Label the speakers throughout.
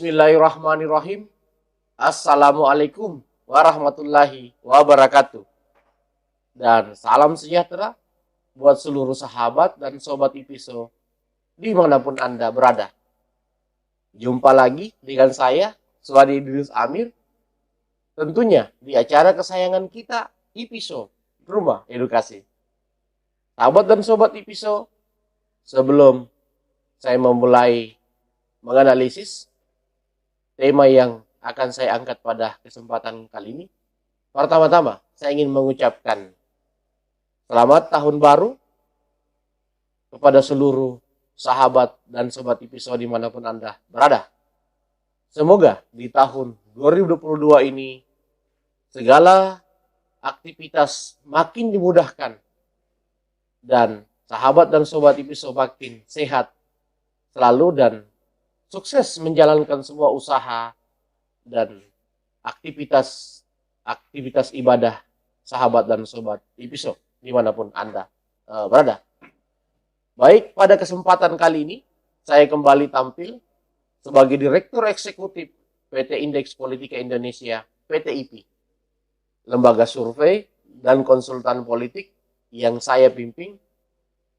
Speaker 1: Bismillahirrahmanirrahim. Assalamualaikum warahmatullahi wabarakatuh. Dan salam sejahtera buat seluruh sahabat dan sobat IPISO dimanapun Anda berada. Jumpa lagi dengan saya, Suwadi Idris Amir. Tentunya di acara kesayangan kita, IPISO, Rumah Edukasi. Sahabat dan sobat IPISO, sebelum saya memulai menganalisis tema yang akan saya angkat pada kesempatan kali ini, pertama-tama saya ingin mengucapkan selamat tahun baru kepada seluruh sahabat dan sobat IPISO dimanapun Anda berada. Semoga di tahun 2022 ini segala aktivitas makin dimudahkan dan sahabat dan sobat IPISO makin sehat selalu dan sukses menjalankan semua usaha dan aktivitas ibadah sahabat dan sobat IPISO dimanapun Anda berada. Baik, pada kesempatan kali ini saya kembali tampil sebagai Direktur Eksekutif PT Indeks Politika Indonesia (PTIP), lembaga survei dan konsultan politik yang saya pimpin,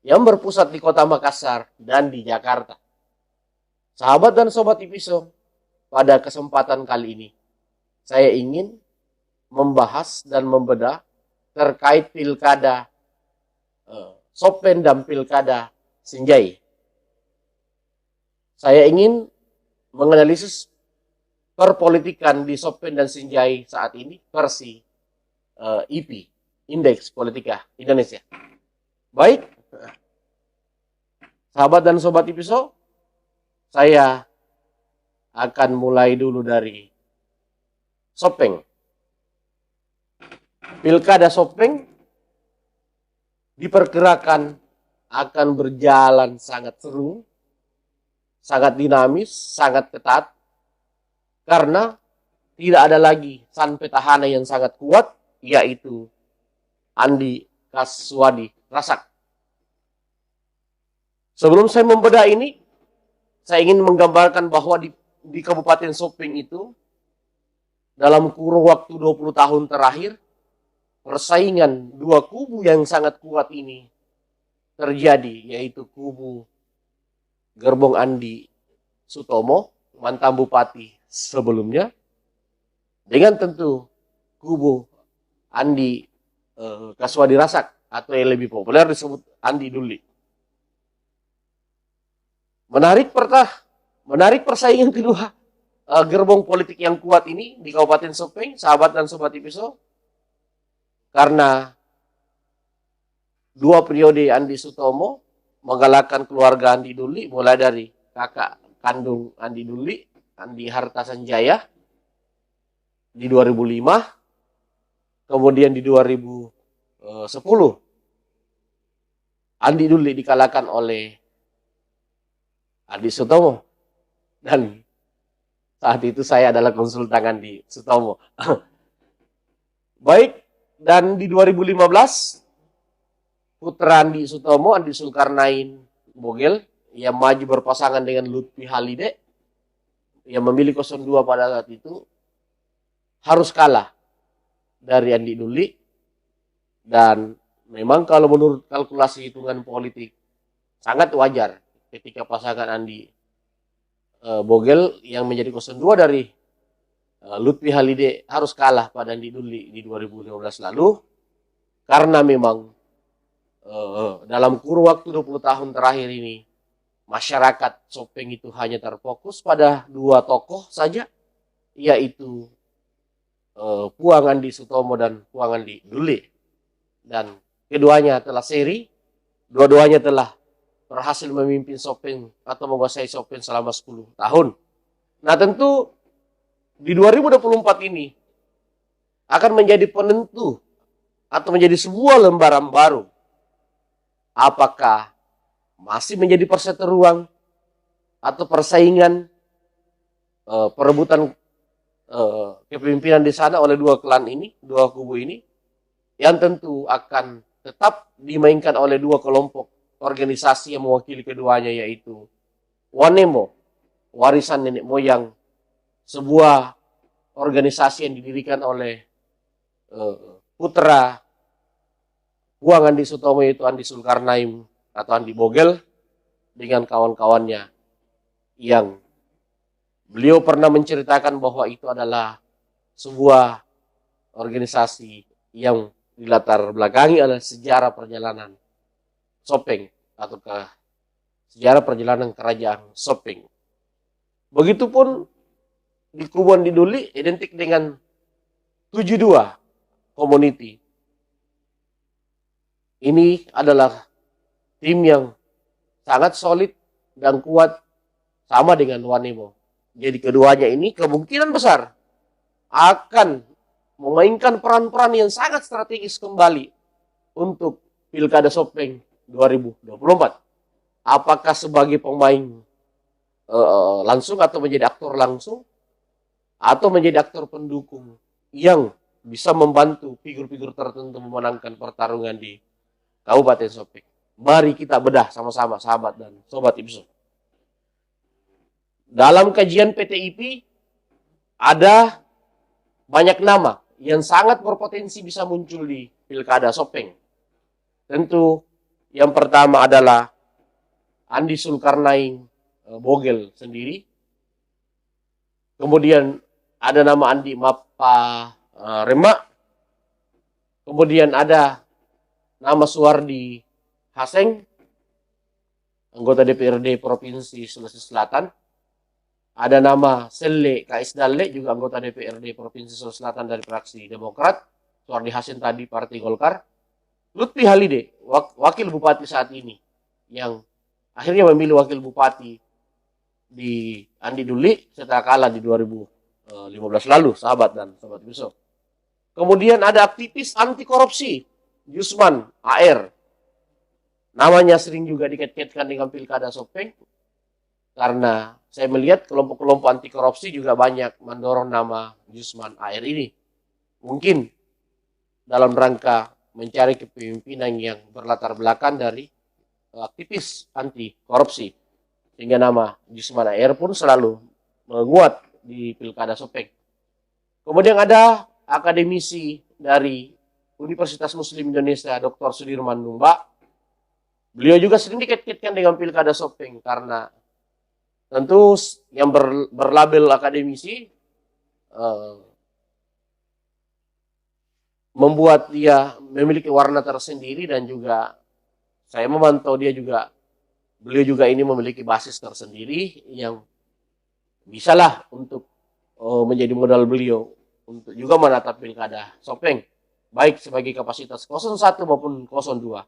Speaker 1: yang berpusat di Kota Makassar dan di Jakarta. Sahabat dan sobat IPISO, pada kesempatan kali ini saya ingin membahas dan membedah terkait pilkada Sopeng dan pilkada Sinjai. Saya ingin menganalisis perpolitikan di Sopeng dan Sinjai saat ini versi IP, Indeks Politika Indonesia. Baik, sahabat dan sobat IPISO, saya akan mulai dulu dari Sopeng. Pilkada Sopeng diperkirakan akan berjalan sangat seru, sangat dinamis, sangat ketat, karena tidak ada lagi sang petahana yang sangat kuat, yaitu Andi Kaswadi Rasak. Sebelum saya membedah ini, saya ingin menggambarkan bahwa di Kabupaten Sopeng itu, dalam kurun waktu 20 tahun terakhir, persaingan dua kubu yang sangat kuat ini terjadi, yaitu kubu Gerbong Andi Sutomo, mantan bupati sebelumnya, dengan tentu kubu Andi Kaswadi Rasak, atau yang lebih populer disebut Andi Dulli. Menarik persaingan kedua gerbong politik yang kuat ini di Kabupaten Sopeng, sahabat dan sobat IPISO, karena dua periode Andi Sutomo mengalahkan keluarga Andi Dulli, mulai dari kakak kandung Andi Dulli, Andi Harta Sanjaya di 2005, kemudian di 2010 Andi Dulli dikalahkan oleh Andi Sutomo, dan saat itu saya adalah konsultan Andi Sutomo. Baik, dan di 2015 putra Andi Sutomo, Andi Zulkarnain Bogel, yang maju berpasangan dengan Lutfi Halide yang memilih 02 pada saat itu, harus kalah dari Andi Dulli. Dan memang kalau menurut kalkulasi hitungan politik sangat wajar ketika pasangan Andi Bogel yang menjadi 02 dari Lutfi Halide harus kalah pada Andi Dulli di 2015 lalu, karena memang dalam kurun waktu 20 tahun terakhir ini masyarakat Sopeng itu hanya terfokus pada dua tokoh saja, yaitu Puang Andi Sutomo dan Puang Andi Dulli, dan keduanya telah seri, dua-duanya telah berhasil memimpin Sopeng atau menguasai Sopeng selama 10 tahun. Nah, tentu di 2024 ini akan menjadi penentu atau menjadi sebuah lembaran baru. Apakah masih menjadi perseteruan atau persaingan perebutan kepemimpinan di sana oleh dua klan ini, dua kubu ini, yang tentu akan tetap dimainkan oleh dua kelompok organisasi yang mewakili keduanya, yaitu Wanemo, warisan nenek moyang sebuah organisasi yang didirikan oleh putra Buang Andi Sutomo, yaitu Andi Zulkarnain atau Andi Bogel, dengan kawan-kawannya, yang beliau pernah menceritakan bahwa itu adalah sebuah organisasi yang dilatar belakangi oleh sejarah perjalanan Sopeng ataukah sejarah perjalanan kerajaan Sopeng. Begitupun di Kubuan di Duli identik dengan 72 community. Ini adalah tim yang sangat solid dan kuat, sama dengan Wanemo. Jadi keduanya ini kemungkinan besar akan memainkan peran-peran yang sangat strategis kembali untuk Pilkada Sopeng 2024. Apakah sebagai pemain langsung atau menjadi aktor langsung, atau menjadi aktor pendukung yang bisa membantu figur-figur tertentu memenangkan pertarungan di Kabupaten Sopeng. Mari kita bedah sama-sama, sahabat dan sobat IPSO. Dalam kajian PTIP ada banyak nama yang sangat berpotensi bisa muncul di Pilkada Sopeng. Tentu yang pertama adalah Andi Zulkarnain Bogel sendiri. Kemudian ada nama Andi Mappa Remak. Kemudian ada nama Suwardi Haseng, anggota DPRD Provinsi Sulawesi Selatan. Ada nama Selle Kais Dalle, juga anggota DPRD Provinsi Sulawesi Selatan dari fraksi Demokrat. Suwardi Haseng tadi Partai Golkar. Lutfi Halide, wakil bupati saat ini, yang akhirnya memilih wakil bupati di Andi Duli setelah kalah di 2015 lalu, sahabat dan sobat IPSO. Kemudian ada aktivis anti korupsi, Yusman AR. Namanya sering juga dikait-kaitkan dengan Pilkada Sopeng, karena saya melihat kelompok-kelompok anti korupsi juga banyak mendorong nama Yusman AR ini. Mungkin dalam rangka mencari kepemimpinan yang berlatar belakang dari aktivis anti korupsi, sehingga nama Yusman AR pun selalu menguat di Pilkada Sopeng. Kemudian ada akademisi dari Universitas Muslim Indonesia, Dr. Sudirman Numba. Beliau juga sering dikait-kaitkan dengan Pilkada Sopeng karena tentu yang berlabel akademisi membuat dia memiliki warna tersendiri, dan juga saya memantau beliau juga ini memiliki basis tersendiri yang bisalah untuk menjadi modal beliau untuk juga menatap Pilkada Sopeng, baik sebagai kapasitas 01 maupun 02.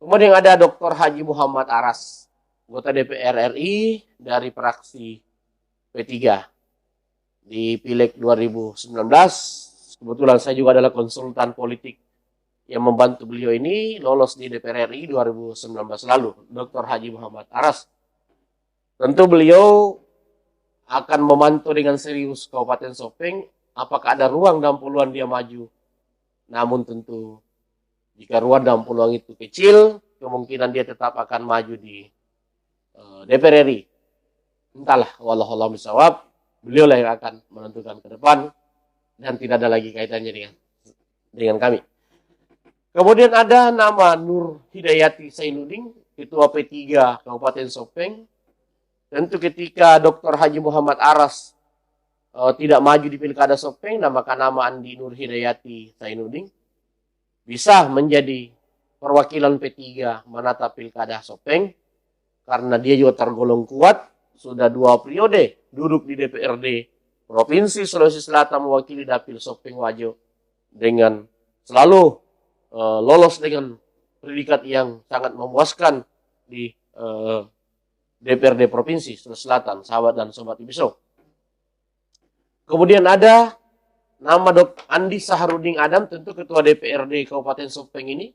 Speaker 1: Kemudian ada Dr. Haji Muhammad Aras, anggota DPR RI dari fraksi P3 di Pileg 2019. Kebetulan saya juga adalah konsultan politik yang membantu beliau ini lolos di DPR RI 2019 lalu, Dr. Haji Muhammad Aras. Tentu beliau akan memantau dengan serius Kabupaten Sopeng, apakah ada ruang dan peluang dia maju. Namun tentu jika ruang dan peluang itu kecil, kemungkinan dia tetap akan maju di DPR RI. Entahlah, wallahualam bishawab, beliau lah yang akan menentukan ke depan, dan tidak ada lagi kaitannya dengan kami. Kemudian ada nama Nur Hidayati Zainuddin, Ketua P3 Kabupaten Sopeng. Tentu ketika Dr. Haji Muhammad Aras tidak maju di Pilkada Sopeng, maka nama Andi Nur Hidayati Zainuddin bisa menjadi perwakilan P3 menatap Pilkada Sopeng, karena dia juga tergolong kuat, sudah 2 periode duduk di DPRD Provinsi Sulawesi Selatan mewakili Dapil Sopeng Wajo, dengan selalu lolos dengan predikat yang sangat memuaskan di DPRD Provinsi Sulawesi Selatan, sahabat dan sobat IPSO. Kemudian ada nama Dr. Andi Saharudin Adam, tentu Ketua DPRD Kabupaten Sopeng ini.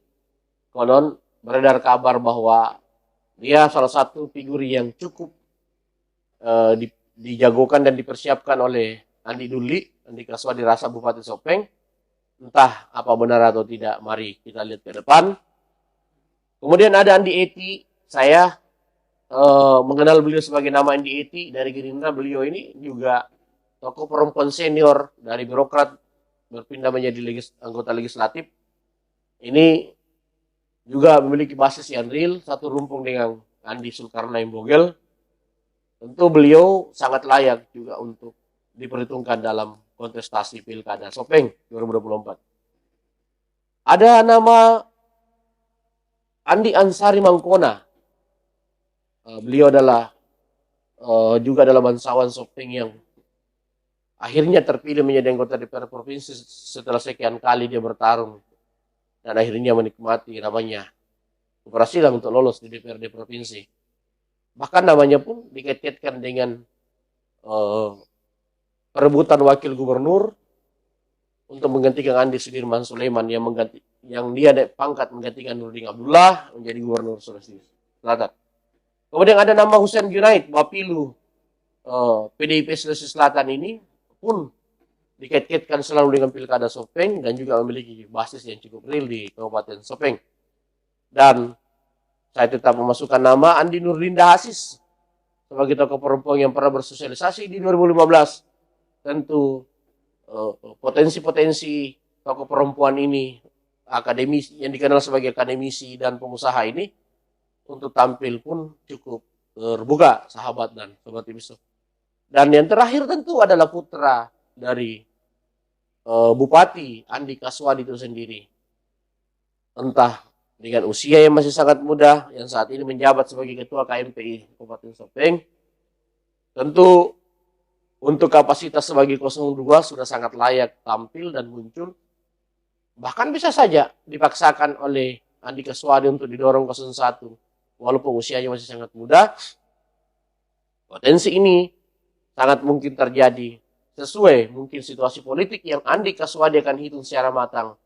Speaker 1: Konon beredar kabar bahwa dia salah satu figur yang cukup dijagokan dan dipersiapkan oleh Andi Duli, Andi Kaswadi Rasa Bupati Sopeng. Entah apa benar atau tidak, mari kita lihat ke depan. Kemudian ada Andi Eti. Saya mengenal beliau sebagai nama Andi Eti dari Gerindra. Beliau ini juga tokoh perempuan senior dari birokrat berpindah menjadi anggota legislatif. Ini juga memiliki basis yang real, satu rumpun dengan Andi Zulkarnain Bogel. Tentu beliau sangat layak juga untuk diperhitungkan dalam kontestasi Pilkada Sopeng 2024. Ada nama Andi Ansari Mangkona. Beliau adalah juga adalah bangsawan Sopeng yang akhirnya terpilih menjadi anggota DPR Provinsi setelah sekian kali dia bertarung dan akhirnya menikmati namanya keberhasilan untuk lolos di DPRD Provinsi. Bahkan namanya pun dikait-kaitkan dengan perebutan wakil gubernur untuk menggantikan Andi Sudirman Sulaiman yang dia pangkat menggantikan Nurdin Abdullah menjadi gubernur Sulawesi Selatan. Kemudian ada nama Hussein Junaid, Bapilu PDIP Sulawesi Selatan ini pun dikait-kaitkan selalu dengan Pilkada Sopeng dan juga memiliki basis yang cukup real di Kabupaten Sopeng. Dan saya tetap memasukkan nama Andi Nurlinda Hasis sebagai tokoh perempuan yang pernah bersosialisasi di 2015. Tentu potensi-potensi tokoh perempuan ini, akademisi yang dikenal sebagai akademisi dan pengusaha ini, untuk tampil pun cukup terbuka, sahabat dan sobat Ibiso. Dan yang terakhir tentu adalah putra dari Bupati Andi Kaswadi itu sendiri. Entah dengan usia yang masih sangat muda, yang saat ini menjabat sebagai Ketua KMPI Kabupaten Sopeng, tentu untuk kapasitas sebagai 02 sudah sangat layak tampil dan muncul. Bahkan bisa saja dipaksakan oleh Andi Kaswadi untuk didorong 01, walaupun usianya masih sangat muda. Potensi ini sangat mungkin terjadi sesuai mungkin situasi politik yang Andi Kaswadi akan hitung secara matang.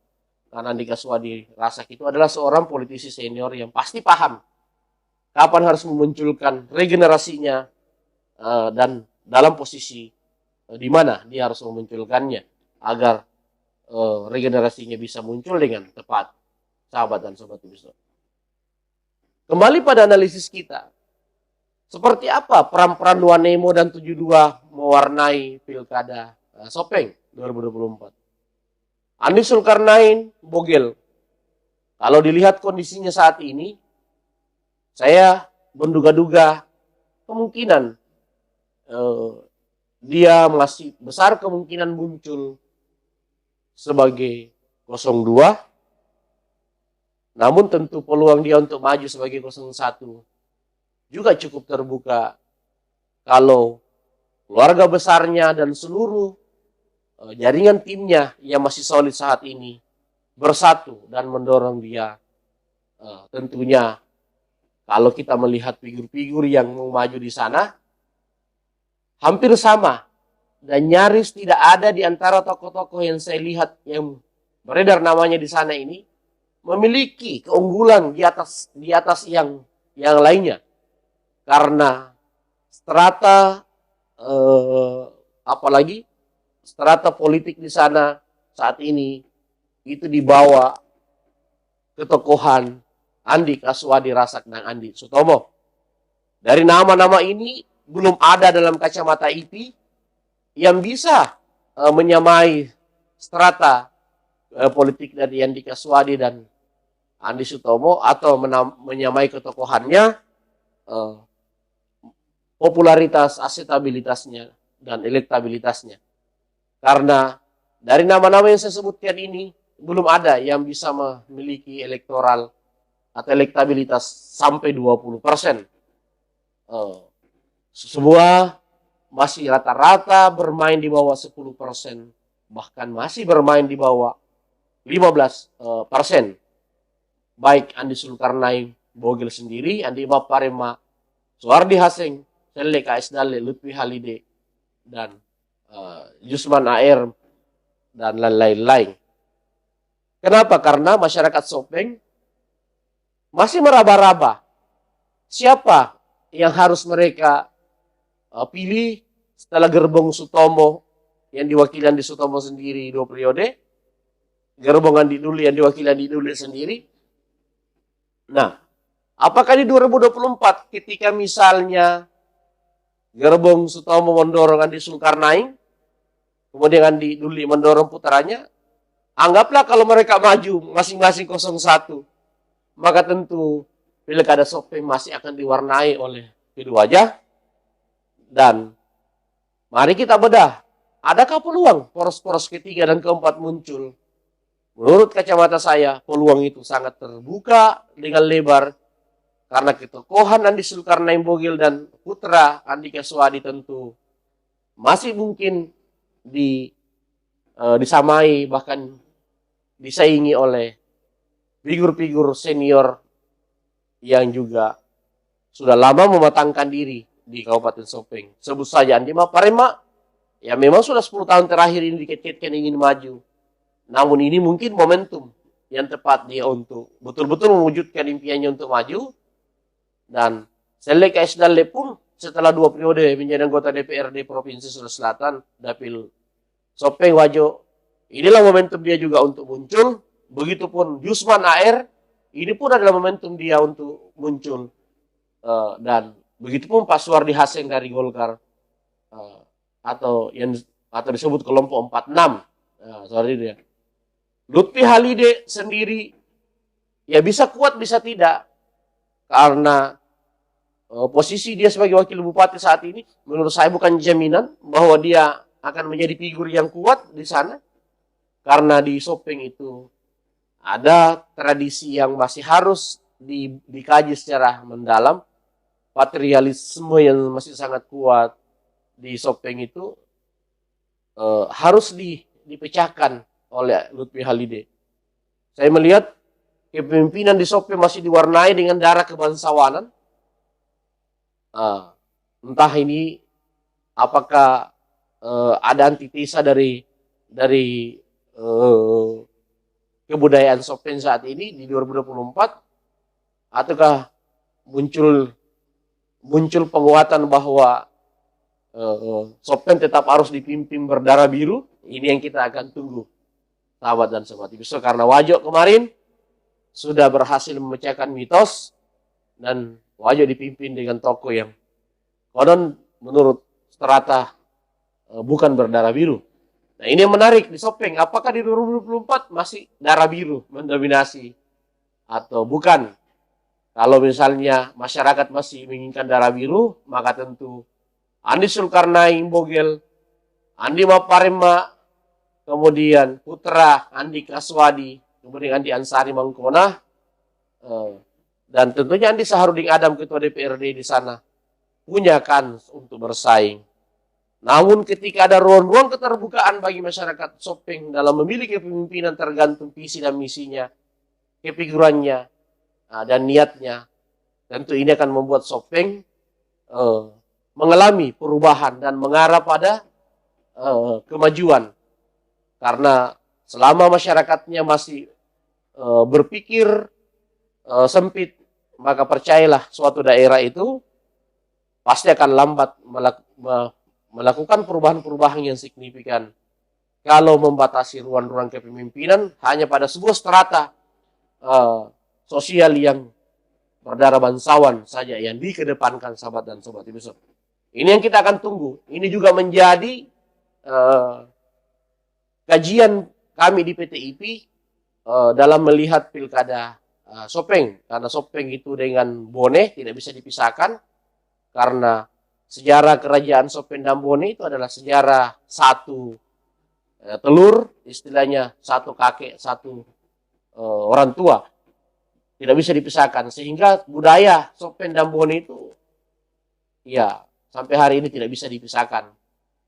Speaker 1: Karena Andi Kaswadi Rasak itu adalah seorang politisi senior yang pasti paham kapan harus memunculkan regenerasinya dan dalam posisi di mana dia harus memunculkannya agar regenerasinya bisa muncul dengan tepat, sahabat dan sobat Ibiso. Kembali pada analisis kita, seperti apa peran-peran Wanemo dan 72 mewarnai Pilkada Sopeng 2024? Andi Zulkarnain Bogel, kalau dilihat kondisinya saat ini, saya menduga-duga kemungkinan dia masih besar kemungkinan muncul sebagai 02. Namun tentu peluang dia untuk maju sebagai 01 juga cukup terbuka kalau keluarga besarnya dan seluruh jaringan timnya yang masih solid saat ini bersatu dan mendorong dia. Tentunya kalau kita melihat figur-figur yang mau maju di sana, hampir sama dan nyaris tidak ada di antara tokoh-tokoh yang saya lihat yang beredar namanya di sana ini memiliki keunggulan di atas yang lainnya, karena strata apalagi strata politik di sana saat ini itu dibawa ketokohan Andi Kaswadi Rasak dan Andi Sutomo. Dari nama-nama ini belum ada dalam kacamata IP yang bisa menyamai strata politik dari Andi Kaswadi dan Andi Sutomo atau menyamai ketokohannya, popularitas, asetabilitasnya, dan elektabilitasnya. Karena dari nama-nama yang saya sebutkan ini belum ada yang bisa memiliki elektoral atau elektabilitas sampai 20%. Semua masih rata-rata bermain di bawah 10%, bahkan masih bermain di bawah 15%. Baik Andi Zulkarnain Bogel sendiri, Andi Maparema, Suardi Haseng, Sele KS Dale, Lutfi Halide, dan Jusman AR, dan lain-lain. Kenapa? Karena masyarakat Sopeng masih meraba-raba siapa yang harus mereka pilih setelah gerbong Sutomo yang diwakili Andi Sutomo sendiri 2 periode, gerbong Andi Duli yang diwakili Andi Duli sendiri. Nah, apakah di 2024 ketika misalnya gerbong Sutomo mendorong Andi Zulkarnain, kemudian Andi Duli mendorong putranya, anggaplah kalau mereka maju masing-masing 01, maka tentu pilkada Sopeng masih akan diwarnai oleh keduanya. Dan mari kita bedah, adakah peluang poros-poros ketiga dan keempat muncul? Menurut kacamata saya, peluang itu sangat terbuka dengan lebar karena ketokohan Andi Zulkarnain Bogel dan putra Andika Suwadi tentu masih mungkin disamai bahkan disaingi oleh figur-figur senior yang juga sudah lama mematangkan diri di Kabupaten Sopeng. Sebut saja Andi Maparema, ya memang sudah 10 tahun terakhir ini dikit-kitkan ingin maju. Namun ini mungkin momentum yang tepat dia untuk betul-betul mewujudkan impiannya untuk maju. Dan Sele KS Dalle pun setelah 2 periode menjadi anggota DPRD Provinsi Sulawesi Selatan, Dapil Sopeng Wajo, inilah momentum dia juga untuk muncul. Begitupun Yusman AR, ini pun adalah momentum dia untuk muncul. Dan begitupun Pak Suwardi Haseng dari Golkar, atau disebut kelompok 46. Sorry dia. Lutfi Halide sendiri ya bisa kuat bisa tidak, karena posisi dia sebagai wakil bupati saat ini menurut saya bukan jaminan bahwa dia akan menjadi figur yang kuat di sana, karena di Sopeng itu ada tradisi yang masih harus dikaji secara mendalam. Patrialisme yang masih sangat kuat di Sopeng itu harus dipecahkan oleh Lutfi Halide. Saya melihat kepemimpinan di Sopeng masih diwarnai dengan darah kebangsawanan. Entah ini apakah ada antitesa dari kebudayaan Sopeng saat ini di 2024, ataukah muncul penguatan bahwa Sopeng tetap harus dipimpin berdarah biru. Ini yang kita akan tunggu, sahabat dan sobat Ibiso, karena Wajo kemarin sudah berhasil memecahkan mitos dan Wajo dipimpin dengan tokoh yang konon menurut strata bukan berdarah biru. Nah, ini yang menarik di Sopeng, apakah di 2024 masih darah biru mendominasi atau bukan? Kalau misalnya masyarakat masih menginginkan darah biru, maka tentu Andi Zulkarnain Bogel, Andi Maparema, kemudian putra Andika Suwadi, kemudian Andi Ansari Mangkona, dan tentunya Andi Saharudin Adam, ketua DPRD di sana, punya kans untuk bersaing. Namun ketika ada ruang-ruang keterbukaan bagi masyarakat Sopeng dalam memilih kepemimpinan tergantung visi dan misinya, kefigurannya, dan niatnya, tentu ini akan membuat Sopeng mengalami perubahan dan mengarah pada kemajuan. Karena selama masyarakatnya masih berpikir sempit, maka percayalah suatu daerah itu pasti akan lambat melakukan perubahan-perubahan yang signifikan kalau membatasi ruang-ruang kepemimpinan hanya pada sebuah strata sosial yang berdarah bangsawan saja yang dikedepankan, sahabat dan sobat Ibiso. Ini yang kita akan tunggu. Ini juga menjadi kajian kami di PTIP dalam melihat pilkada Sopeng. Karena Sopeng itu dengan Bone tidak bisa dipisahkan, karena sejarah kerajaan Sopeng dan Bone itu adalah sejarah satu telur, istilahnya satu kakek, satu orang tua. Tidak bisa dipisahkan, sehingga budaya Sopeng dan Bone itu ya sampai hari ini tidak bisa dipisahkan,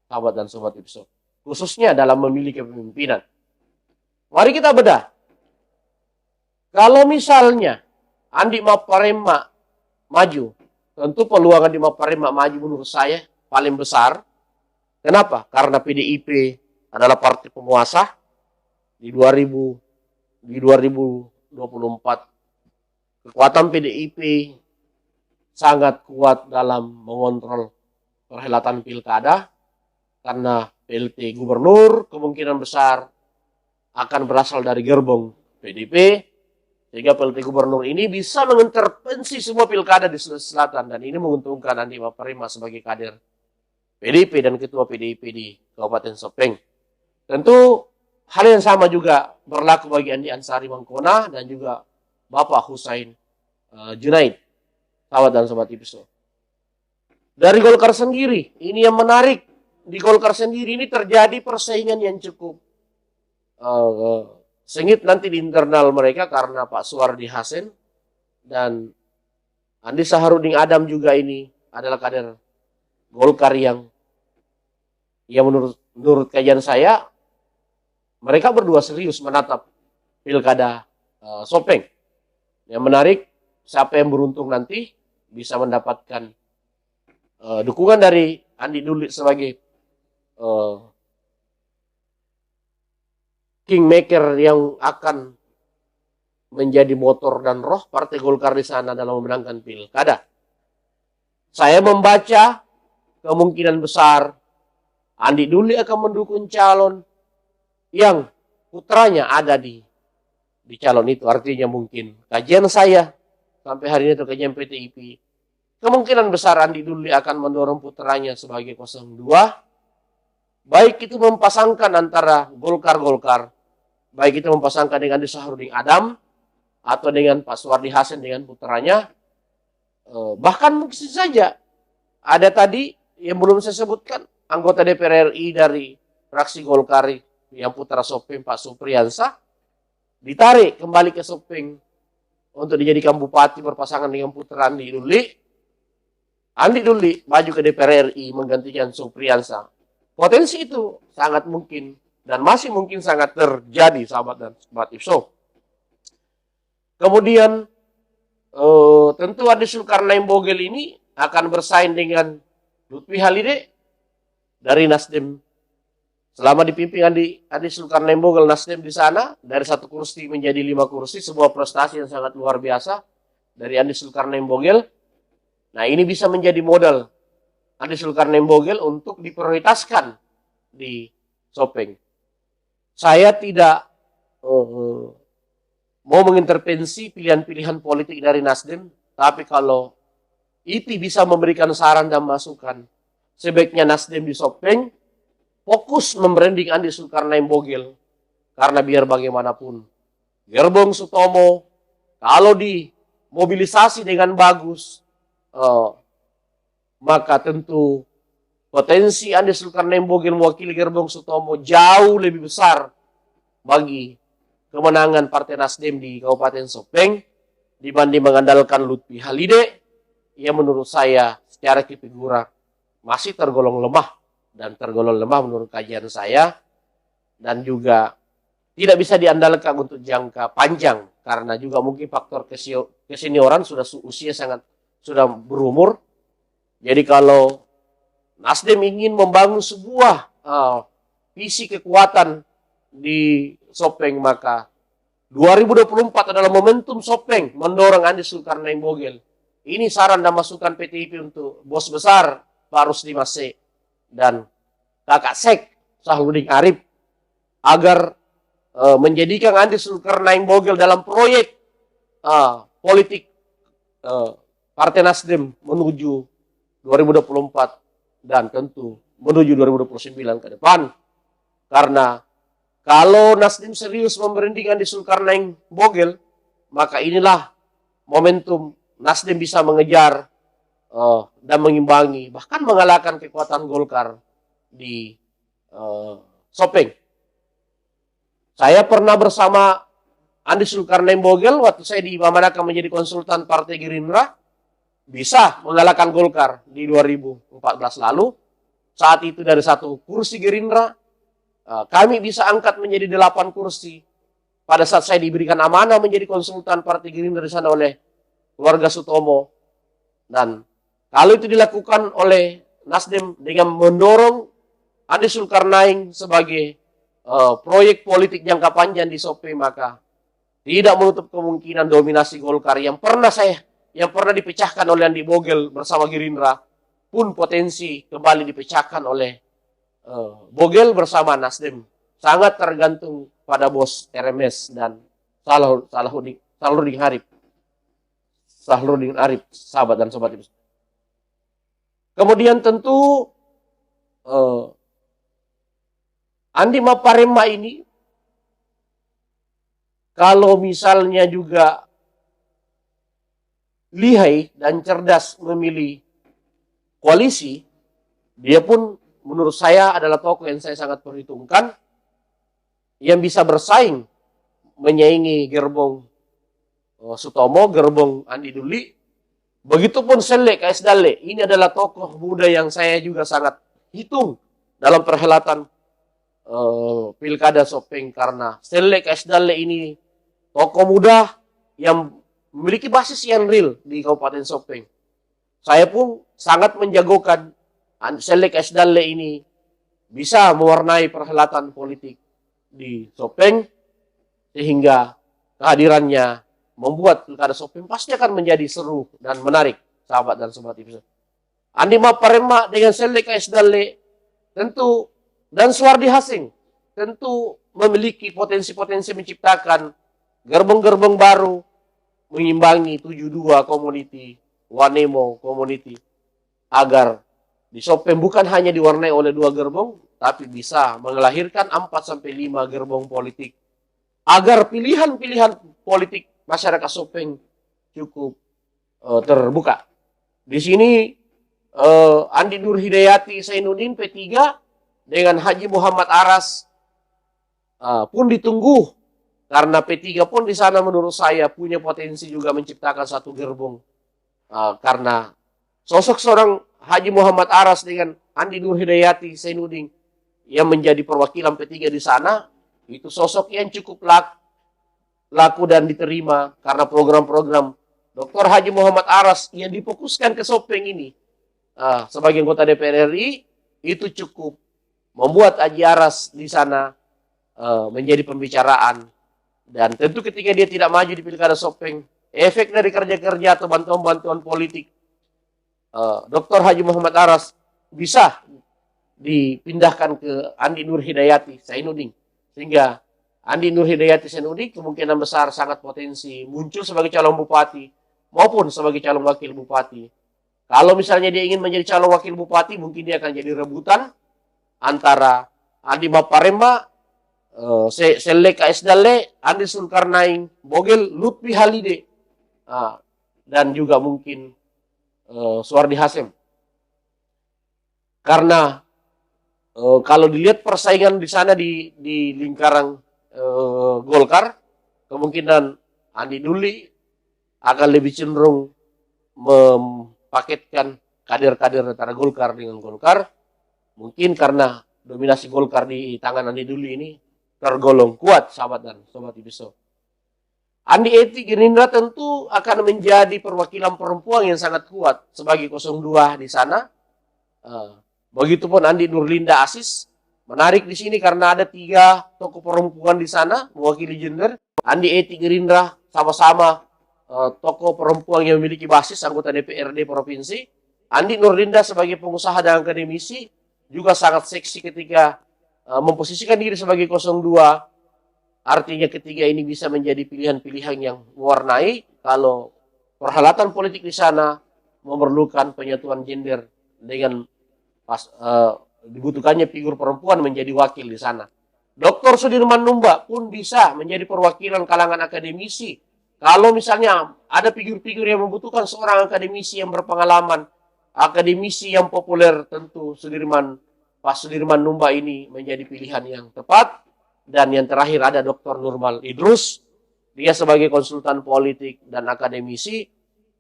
Speaker 1: sahabat dan sobat Ibiso, khususnya dalam memilih kepemimpinan. Mari kita bedah. Kalau misalnya Andi Maparema maju, tentu peluang Andi Maparema maju menurut saya paling besar. Kenapa? Karena PDIP adalah partai penguasa di 2024. Kekuatan PDIP sangat kuat dalam mengontrol perhelatan pilkada, karena PLT gubernur kemungkinan besar akan berasal dari gerbong PDIP, sehingga PLT gubernur ini bisa mengintervensi semua pilkada di Sulawesi Selatan, dan ini menguntungkan Andi Maparema sebagai kader PDIP dan ketua PDIP di Kabupaten Sopeng. Tentu hal yang sama juga berlaku bagi Andi Ansari Mangkona dan juga Bapak Husain Junaid, sahabat dan sobat IPSO. Dari Golkar sendiri, ini yang menarik. Di Golkar sendiri ini terjadi persaingan yang cukup sengit nanti di internal mereka karena Pak Suwardi Hasen dan Andi Saharudin Adam juga ini adalah kader Golkar yang menurut kajian saya mereka berdua serius menatap pilkada Sopeng. Yang menarik, siapa yang beruntung nanti bisa mendapatkan dukungan dari Andi Dulit sebagai kingmaker yang akan menjadi motor dan roh Partai Golkar di sana dalam memenangkan pilkada. Saya membaca kemungkinan besar Andi Dulit akan mendukung calon yang putranya ada di calon itu. Artinya mungkin kajian saya sampai hari ini atau kajian PTIP, kemungkinan besar Andi Dulit akan mendorong putranya sebagai 02. Baik itu mempasangkan antara Golkar, baik itu mempasangkan dengan Andi Saharudin Adam atau dengan Pak Suwardi Hasen dengan putranya. Bahkan mungkin saja ada tadi yang belum saya sebutkan, anggota DPR RI dari fraksi Golkar yang putra Sopeng, Pak Supriyansa, ditarik kembali ke Sopeng untuk dijadikan bupati berpasangan dengan putra Andi Dulit. Andi Dulit maju ke DPR RI menggantikan Supriyansa. Potensi itu sangat mungkin dan masih mungkin sangat terjadi, sahabat dan sobat IPSO. Kemudian tentu Adi Zulkarnain Bogel ini akan bersaing dengan Lutfi Halide dari Nasdem. Selama dipimpin Adi Zulkarnain Bogel, Nasdem di sana dari 1 kursi menjadi 5 kursi, sebuah prestasi yang sangat luar biasa dari Adi Zulkarnain Bogel. Nah, ini bisa menjadi modal Adi Zulkarnain Bogel untuk diprioritaskan di Sopeng. Saya tidak mau mengintervensi pilihan-pilihan politik dari Nasdem, tapi kalau ITI bisa memberikan saran dan masukan, sebaiknya Nasdem di Sopeng fokus membranding Adi Zulkarnain Bogel, karena biar bagaimanapun Gerbong Sutomo kalau dimobilisasi dengan bagus, maka tentu potensi Adi Zulkarnain Bogel mewakili Gerbong Sutomo jauh lebih besar bagi kemenangan Partai Nasdem di Kabupaten Sopeng dibanding mengandalkan Lutfi Halide yang menurut saya secara figura masih tergolong lemah menurut kajian saya, dan juga tidak bisa diandalkan untuk jangka panjang karena juga mungkin faktor kesenioran, usia sudah berumur. Jadi kalau Nasdem ingin membangun sebuah visi kekuatan di Sopeng, maka 2024 adalah momentum Sopeng mendorong Adi Zulkarnain Bogel. Ini saran dan masukan PTIP untuk bos besar Pak Rusdi Mase dan Kakak Sek Sahludin Arif agar menjadikan Adi Zulkarnain Bogel dalam proyek politik Partai Nasdem menuju 2024 dan tentu menuju 2029 ke depan. Karena kalau Nasdem serius membranding Adi Zulkarnain Bogel, maka inilah momentum Nasdem bisa mengejar dan mengimbangi, bahkan mengalahkan kekuatan Golkar di Sopeng. Saya pernah bersama Adi Zulkarnain Bogel waktu saya diamanahkan menjadi konsultan Partai Gerindra, bisa mengalahkan Golkar di 2014 lalu. Saat itu dari 1 kursi Gerindra, kami bisa angkat menjadi 8 kursi. Pada saat saya diberikan amanah menjadi konsultan Partai Gerindra di sana oleh keluarga Sutomo. Dan kalau itu dilakukan oleh Nasdem dengan mendorong Adi Zulkarnain sebagai proyek politik jangka panjang di Sopeng, maka tidak menutup kemungkinan dominasi Golkar yang pernah dipecahkan oleh Andi Bogel bersama Gerindra pun potensi kembali dipecahkan oleh Bogel bersama Nasdem. Sangat tergantung pada bos RMS dan Sahludin Arif, sahabat dan sobat IPSO. Kemudian tentu Andi Maparema ini kalau misalnya juga lihai dan cerdas memilih koalisi, dia pun menurut saya adalah tokoh yang saya sangat perhitungkan, yang bisa bersaing menyaingi gerbong Sutomo, gerbong Andi Duli. Begitupun Selle KS Dalle, ini adalah tokoh muda yang saya juga sangat hitung dalam perhelatan Pilkada Sopeng, karena Selle KS Dalle ini tokoh muda yang memiliki basis yang real di Kabupaten Sopeng. Saya pun sangat menjagokan Selle KS Dalle ini bisa mewarnai perhelatan politik di Sopeng, sehingga kehadirannya membuat Pilkada Sopeng pasti akan menjadi seru dan menarik, sahabat dan sobat TV. Andi Maparema dengan Selle KS Dalle tentu, dan Suwardi Hasing tentu memiliki potensi-potensi menciptakan gerbong-gerbong baru, mengimbangi 72 community, Wanemo community, agar di Sopeng bukan hanya diwarnai oleh 2 gerbong, tapi bisa melahirkan 4-5 gerbong politik, agar pilihan-pilihan politik masyarakat Sopeng cukup terbuka. Di sini Andi Nur Hidayati Zainuddin P3 dengan Haji Muhammad Aras pun ditunggu, karena P3 pun di sana menurut saya punya potensi juga menciptakan satu gerbong, karena sosok seorang Haji Muhammad Aras dengan Andi Nur Hidayati Zainuddin yang menjadi perwakilan P3 di sana, itu sosok yang cukup laku dan diterima, karena program-program Dr. Haji Muhammad Aras yang difokuskan ke Sopeng ini sebagai anggota DPR RI itu cukup membuat Haji Aras di sana menjadi pembicaraan. Dan tentu ketika dia tidak maju di Pilkada Sopeng, efek dari kerja-kerja atau bantuan-bantuan politik Dr. Haji Muhammad Aras bisa dipindahkan ke Andi Nur Hidayati Zainuddin, sehingga Andi Nur Hidayati Zainuddin kemungkinan besar sangat potensi muncul sebagai calon bupati maupun sebagai calon wakil bupati. Kalau misalnya dia ingin menjadi calon wakil bupati, mungkin dia akan jadi rebutan antara Andi Maparema, Selle KS Dalle, Andi Zulkarnain, Bogel, Lutfi Halide, dan juga mungkin Suwardi Hasem. Karena kalau dilihat persaingan di sana di lingkaran Golkar, kemungkinan Andi Duli akan lebih cenderung mempaketkan kader-kader antara Golkar dengan Golkar. Mungkin karena dominasi Golkar di tangan Andi Duli ini tergolong kuat, sahabat dan sobat Ibiso. Andi Eti Gerindra tentu akan menjadi perwakilan perempuan yang sangat kuat sebagai 02 di sana. Begitupun Andi Nurlinda Asis. Menarik di sini karena ada 3 tokoh perempuan di sana mewakili gender. Andi Eti Gerindra sama-sama tokoh perempuan yang memiliki basis anggota DPRD provinsi. Andi Nurlinda sebagai pengusaha dan akademisi juga sangat seksi ketika memposisikan diri sebagai 02. Artinya ketiga ini bisa menjadi pilihan-pilihan yang mewarnai kalau perhelatan politik di sana memerlukan penyatuan gender dengan dibutuhkannya figur perempuan menjadi wakil di sana. Dr. Sudirman Numba pun bisa menjadi perwakilan kalangan akademisi. Kalau misalnya ada figur-figur yang membutuhkan seorang akademisi yang berpengalaman, akademisi yang populer, tentu Pak Sudirman Numba ini menjadi pilihan yang tepat. Dan yang terakhir ada Dr. Nurmal Idrus. Dia sebagai konsultan politik dan akademisi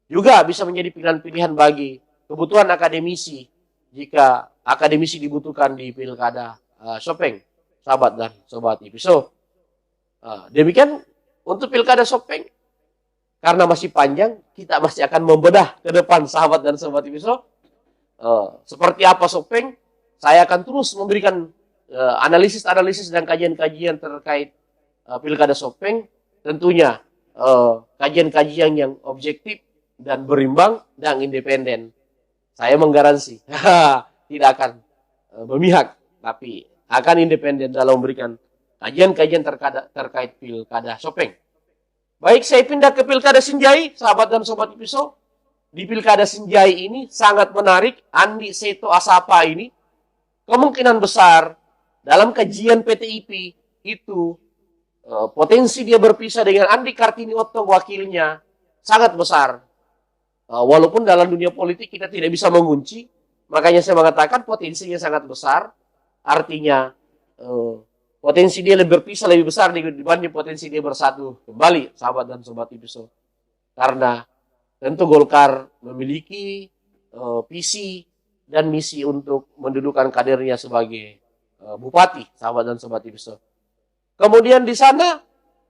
Speaker 1: juga bisa menjadi pilihan-pilihan bagi kebutuhan akademisi jika akademisi dibutuhkan di Pilkada Sopeng, sahabat dan sobat Ibiso. Demikian untuk Pilkada Sopeng. Karena masih panjang, kita masih akan membedah ke depan, sahabat dan sobat Ibiso. Seperti apa Sopeng, saya akan terus memberikan analisis-analisis dan kajian-kajian terkait Pilkada Sopeng. Tentunya kajian-kajian yang objektif dan berimbang dan independen. Saya menggaransi tidak akan memihak, tapi akan independen dalam memberikan kajian-kajian terkait Pilkada Sopeng. Baik, saya pindah ke Pilkada Sinjai, sahabat dan sobat Ibiso. Di Pilkada Sinjai ini sangat menarik. Andi Seto Asapa ini kemungkinan besar dalam kajian PTIP itu potensi dia berpisah dengan Andi Kartini Otto wakilnya sangat besar. Walaupun dalam dunia politik kita tidak bisa mengunci, makanya saya mengatakan potensinya sangat besar. Artinya potensi dia lebih berpisah lebih besar dibanding potensi dia bersatu kembali, sahabat dan sobat episode. Karena tentu Golkar memiliki visi dan misi untuk mendudukan kadernya sebagai bupati, sahabat dan sobat episode. Kemudian di sana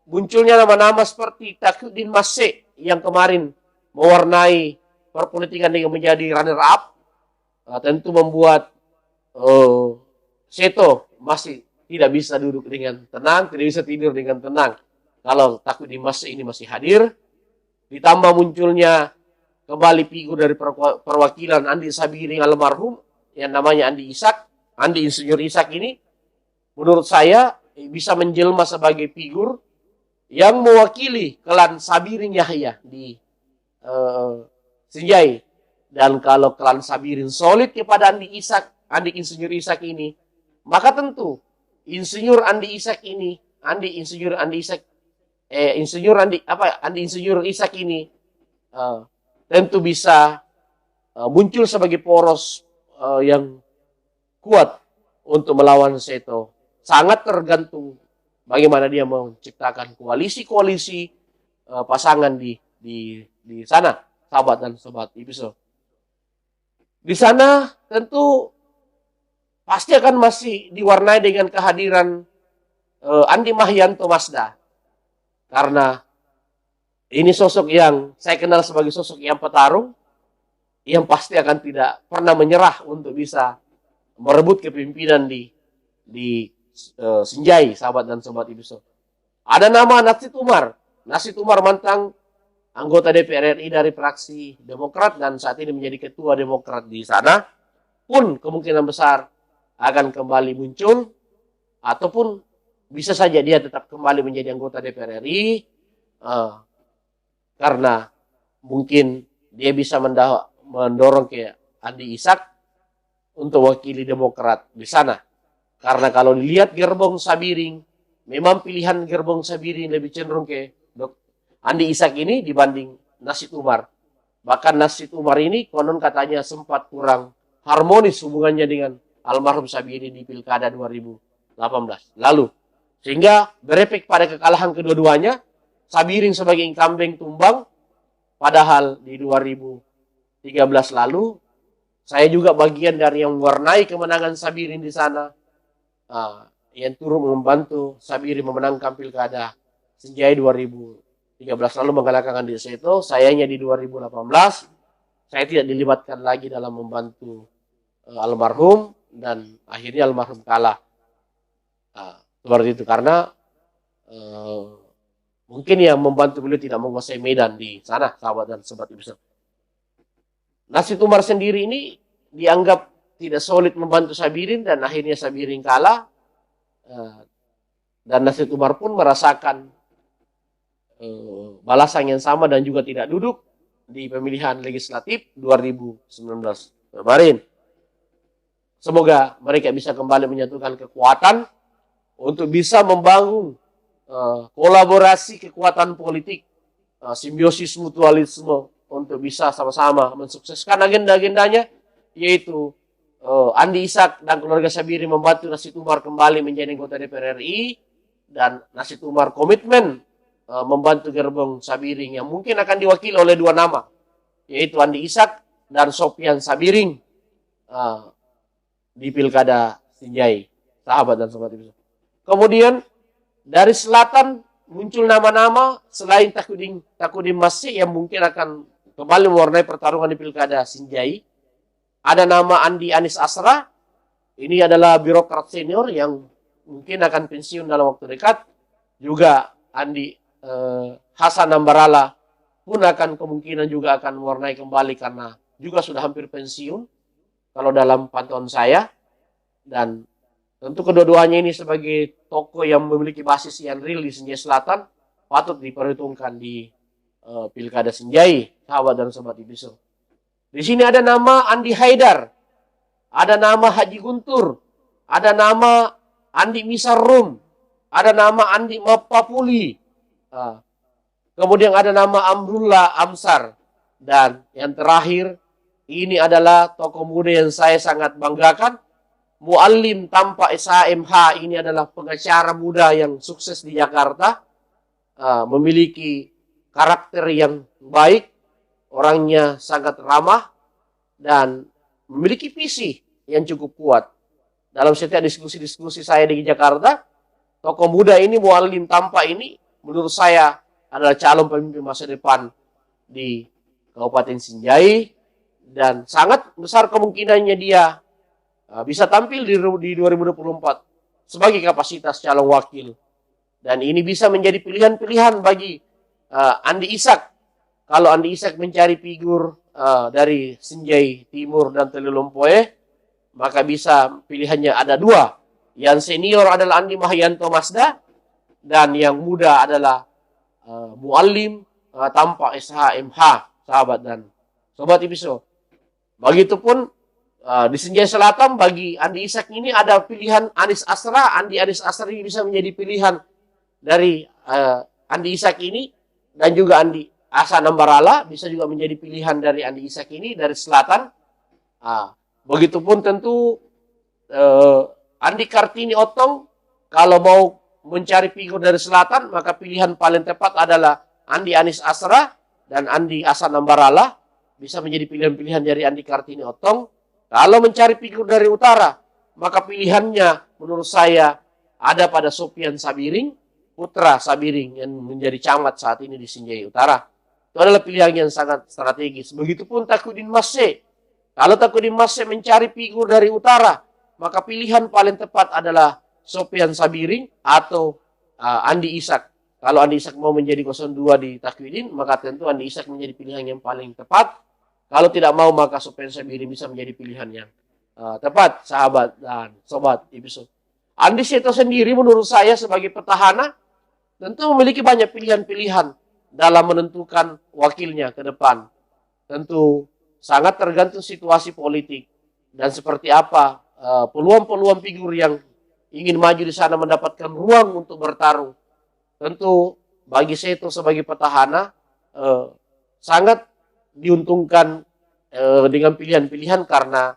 Speaker 1: munculnya nama-nama seperti Taqiyuddin Masih yang kemarin mewarnai perpolitikan dengan menjadi runner up, tentu membuat Seto masih tidak bisa duduk dengan tenang, tidak bisa tidur dengan tenang. Kalau Taqiyuddin Masih ini masih hadir, ditambah munculnya kembali figur dari perwakilan Andi Sabiring almarhum yang namanya Andi Ishak, Andi Insinyur Ishak ini, menurut saya bisa menjelma sebagai figur yang mewakili klan Sabiring Yahya di Sinjai. Dan kalau klan Sabiring solid kepada Andi Ishak, Andi Insinyur Ishak ini, maka tentu Insinyur Andi Ishak ini, Andi Insinyur Ishak ini tentu bisa muncul sebagai poros yang kuat untuk melawan Seto. Sangat tergantung bagaimana dia menciptakan koalisi-koalisi pasangan di sana, sahabat dan sobat episode. Di sana tentu pasti akan masih diwarnai dengan kehadiran Andi Mahyanto Masda. Karena ini sosok yang saya kenal sebagai sosok yang petarung, yang pasti akan tidak pernah menyerah untuk bisa merebut kepemimpinan di Sinjai, sahabat dan sobat episode. Ada nama Nasid Umar. Nasid Umar mantan anggota DPR RI dari fraksi Demokrat dan saat ini menjadi ketua Demokrat di sana, pun kemungkinan besar akan kembali muncul, ataupun bisa saja dia tetap kembali menjadi anggota DPR RI karena mungkin dia bisa mendorong ke Andi Ishak untuk wakili Demokrat di sana. Karena kalau dilihat gerbong Sabiring, memang pilihan gerbong Sabiring lebih cenderung ke Andi Ishak ini dibanding Nasid Umar. Bahkan Nasid Umar ini konon katanya sempat kurang harmonis hubungannya dengan almarhum Sabiring di Pilkada 2018 lalu. Sehingga berefek pada kekalahan kedua-duanya. Sabiring sebagai incumbent tumbang. Padahal di 2013 lalu, saya juga bagian dari yang mewarnai kemenangan Sabiring di sana. Yang turut membantu Sabiring memenangkan Pilkada Sinjai 2013 lalu mengalahkan Andi Seto. Sayangnya di 2018 saya tidak dilibatkan lagi dalam membantu almarhum dan akhirnya almarhum kalah. Seperti itu karena mungkin yang membantu beliau tidak menguasai medan di sana, sahabat dan sobat episode. Nasid Umar sendiri ini dianggap tidak solid membantu Sabiring dan akhirnya Sabiring kalah. Dan Nasid Umar pun merasakan balasan yang sama dan juga tidak duduk di pemilihan legislatif 2019 kemarin. Semoga mereka bisa kembali menyatukan kekuatan untuk bisa membangun kolaborasi kekuatan politik, simbiosis mutualisme untuk bisa sama-sama mensukseskan agenda-agendanya, yaitu Andi Ishak dan keluarga Sabiring membantu Nasid Umar kembali menjadi anggota DPR RI, dan Nasid Umar komitmen membantu gerbong Sabiring yang mungkin akan diwakili oleh dua nama, yaitu Andi Ishak dan Sopyan Sabiring di Pilkada Sinjai, sahabat dan sobat episode. Kemudian dari selatan muncul nama-nama selain Taqiyuddin Masih yang mungkin akan kembali mewarnai pertarungan di Pilkada Sinjai. Ada nama Andi Anis Asra. Ini adalah birokrat senior yang mungkin akan pensiun dalam waktu dekat. Juga Andi Hasan Ambarala pun akan kemungkinan juga akan mewarnai kembali karena juga sudah hampir pensiun kalau dalam pantauan saya. Dan tentu kedua-duanya ini sebagai tokoh yang memiliki basis yang real di Sinjai Selatan patut diperhitungkan di Pilkada Sinjai, sahabat dan sobat episode. Di sini ada nama Andi Haidar, ada nama Haji Guntur, ada nama Andi Misarum, ada nama Andi Mapapuli, kemudian ada nama Amrullah Amsar, dan yang terakhir ini adalah tokoh muda yang saya sangat banggakan, Muallim tanpa SHMH. Ini adalah pengacara muda yang sukses di Jakarta, memiliki karakter yang baik, orangnya sangat ramah, dan memiliki visi yang cukup kuat. Dalam setiap diskusi-diskusi saya di Jakarta, tokoh muda ini, Muallim tanpa ini, menurut saya adalah calon pemimpin masa depan di Kabupaten Sinjai, dan sangat besar kemungkinannya dia bisa tampil di 2024 sebagai kapasitas calon wakil. Dan ini bisa menjadi pilihan-pilihan bagi Andi Ishak. Kalau Andi Ishak mencari figur dari Sinjai Timur dan Telelompoe, maka bisa pilihannya ada dua. Yang senior adalah Andi Mahyanto Masda, dan yang muda adalah Muallim tanpa SHMH, sahabat dan sobat Episo. Begitupun di Sinjai Selatan bagi Andi Ishak ini ada pilihan Anis Asra. Anis Asra ini bisa menjadi pilihan dari Andi Ishak ini, dan juga Andi Asa Nambarala bisa juga menjadi pilihan dari Andi Ishak ini dari selatan. Begitupun tentu Andi Kartini Otong, kalau mau mencari figur dari selatan, maka pilihan paling tepat adalah Andi Anis Asra dan Andi Asa Nambarala, bisa menjadi pilihan-pilihan dari Andi Kartini Otong. Kalau mencari figur dari utara, maka pilihannya menurut saya ada pada Sopian Sabiring, putra Sabiring yang menjadi camat saat ini di Sinjai Utara. Itu adalah pilihan yang sangat strategis. Begitupun Takudin Masse. Kalau Takudin Masse mencari figur dari utara, maka pilihan paling tepat adalah Sopian Sabiring atau Andi Ishak. Kalau Andi Ishak mau menjadi 02 di Takudin, maka tentu Andi Ishak menjadi pilihan yang paling tepat. Kalau tidak mau, maka Sopian Sabiring bisa menjadi pilihan yang tepat, sahabat dan sobat Episo. Andi Seto sendiri menurut saya sebagai petahana tentu memiliki banyak pilihan-pilihan dalam menentukan wakilnya ke depan. Tentu sangat tergantung situasi politik dan seperti apa peluang-peluang figur yang ingin maju di sana mendapatkan ruang untuk bertarung. Tentu bagi Seto sebagai petahana sangat diuntungkan dengan pilihan-pilihan, karena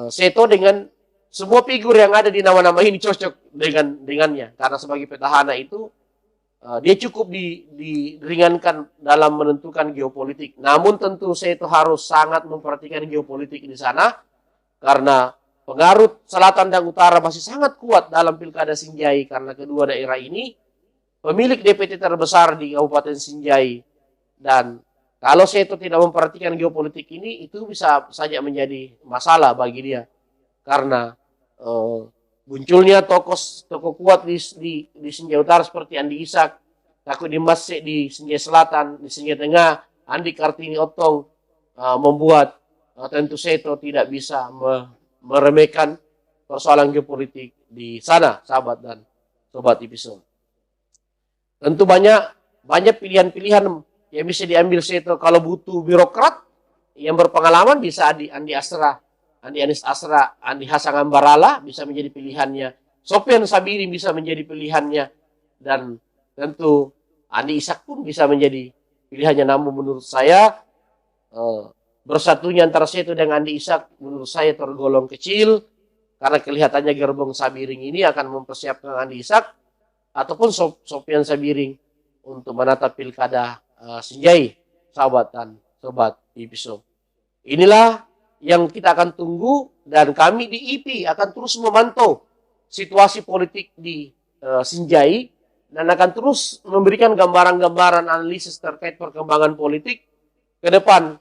Speaker 1: Seto dengan semua figur yang ada di nama-nama ini cocok dengannya, karena sebagai petahana itu dia cukup diringankan dalam menentukan geopolitik. Namun tentu Seto harus sangat memperhatikan geopolitik di sana, karena pengaruh selatan dan utara masih sangat kuat dalam Pilkada Sinjai, karena kedua daerah ini pemilik DPT terbesar di Kabupaten Sinjai. Dan kalau Seto tidak memperhatikan geopolitik ini, itu bisa saja menjadi masalah bagi dia. Karena munculnya tokoh kuat di Sinjai Utara seperti Andi Ishak, Takudin Masse di Sinjai Selatan, di Sinjai Tengah, Andi Kartini Otong, membuat tentu Seto tidak bisa meremehkan persoalan geopolitik di sana, sahabat dan sobat Episo. Tentu banyak pilihan-pilihan yang bisa diambil Seto. Kalau butuh birokrat yang berpengalaman, bisa Andi Asra, Andi Anis Asra, Andi Hasan Ambarala bisa menjadi pilihannya. Sopian Sabiring bisa menjadi pilihannya. Dan tentu Andi Ishak pun bisa menjadi pilihannya. Namun menurut saya bersatunya antara Seto dengan Andi Ishak menurut saya tergolong kecil, karena kelihatannya gerbong Sabiring ini akan mempersiapkan Andi Ishak ataupun Sopian Sabiring untuk menata pilkada Sinjai, sahabat dan sobat Episo. Inilah yang kita akan tunggu, dan kami di IP akan terus memantau situasi politik di Sinjai, dan akan terus memberikan gambaran-gambaran analisis terkait perkembangan politik ke depan.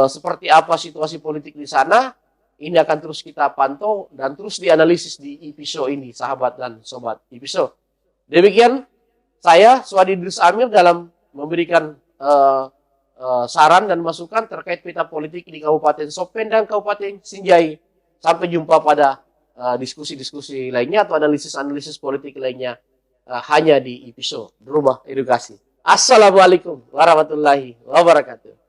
Speaker 1: Seperti apa situasi politik di sana, ini akan terus kita pantau dan terus dianalisis di Episo ini, sahabat dan sobat Episo. Demikian saya, Suadi Idris Amir, dalam memberikan saran dan masukan terkait peta politik di Kabupaten Sopen dan Kabupaten Sinjai. Sampai jumpa pada diskusi-diskusi lainnya atau analisis-analisis politik lainnya hanya di Episo Rumah Edukasi. Assalamualaikum warahmatullahi wabarakatuh.